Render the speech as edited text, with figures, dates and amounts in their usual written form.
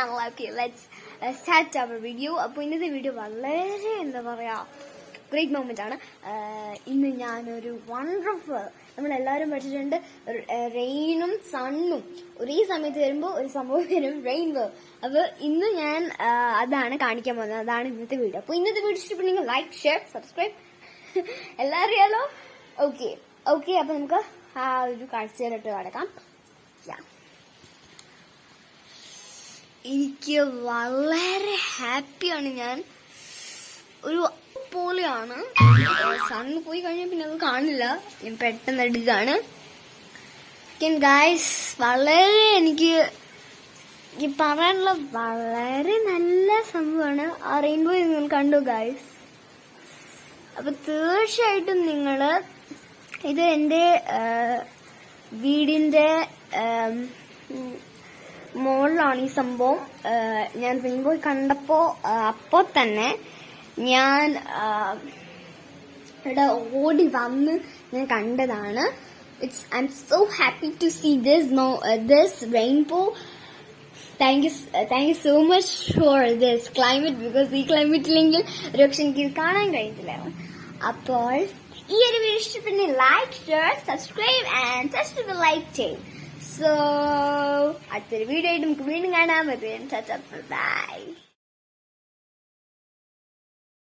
channel. Okay, let's start our video. അപ്പോൾ ഇന്നത്തെ video വളരെ എന്താ പറയാ ഗ്രേറ്റ് മൊമെന്റ് ആണ്. ഇന്ന് ഞാനൊരു വണ്ടർഫുൾ, നമ്മളെല്ലാവരും പഠിച്ചിട്ടുണ്ട്, റെയിനും സണ്ണും ഒരേ സമയത്ത് വരുമ്പോൾ ഒരു സംഭവം വരും, റെയിൻബോ. അപ്പൊ ഇന്ന് ഞാൻ അതാണ് കാണിക്കാൻ പോകുന്നത്. അതാണ് ഇന്നത്തെ വീഡിയോ. അപ്പൊ ഇന്നത്തെ വീഡിയോ ഇഷ്ടപ്പെട്ടെങ്കിൽ ലൈക്ക്, ഷെയർ, സബ്സ്ക്രൈബ് എല്ലാം അറിയാലോ. ഓക്കെ അപ്പൊ നമുക്ക് ആ ഒരു കാഴ്ചയിലോട്ട് കടക്കാം. എനിക്ക് വളരെ ഹാപ്പിയാണ്. ഞാൻ ഒരു പോലെയാണ്. സണ്ണ് പോയി കഴിഞ്ഞാൽ പിന്നെ അത് കാണില്ല. ഞാൻ പെട്ടെന്ന് എടുക്കാണ്. ഗായ്സ്, വളരെ എനിക്ക് പറയാനുള്ള വളരെ നല്ല സംഭവമാണ്. ആ റെയിൻബോ നിങ്ങൾ കണ്ടു ഗായ്സ്. അപ്പൊ തീർച്ചയായിട്ടും നിങ്ങള് ഇത് എന്റെ വീടിന്റെ മോളിലാണ് ഈ സംഭവം. ഞാൻ റെയിൻബോ കണ്ടപ്പോ അപ്പോ തന്നെ ഞാൻ ഇവിടെ ഓടി വന്ന് ഞാൻ കണ്ടതാണ്. I'm so happy to see this rainbow. Thank you so much for this climate, because ഈ ക്ലൈമറ്റിലെങ്കിൽ ഒരു പക്ഷെ എനിക്ക് കാണാൻ കഴിയത്തില്ല. അപ്പോൾ ഈ ഒരു വീഡിയോ ഇഷ്ടപ്പെട്ടെങ്കിൽ like, share, subscribe and touch the like ചെയ്യും. സോ അടുത്തൊരു വീഡിയോ ആയിട്ട് നമുക്ക് വീണ്ടും കാണാൻ പറ്റും. ബൈ.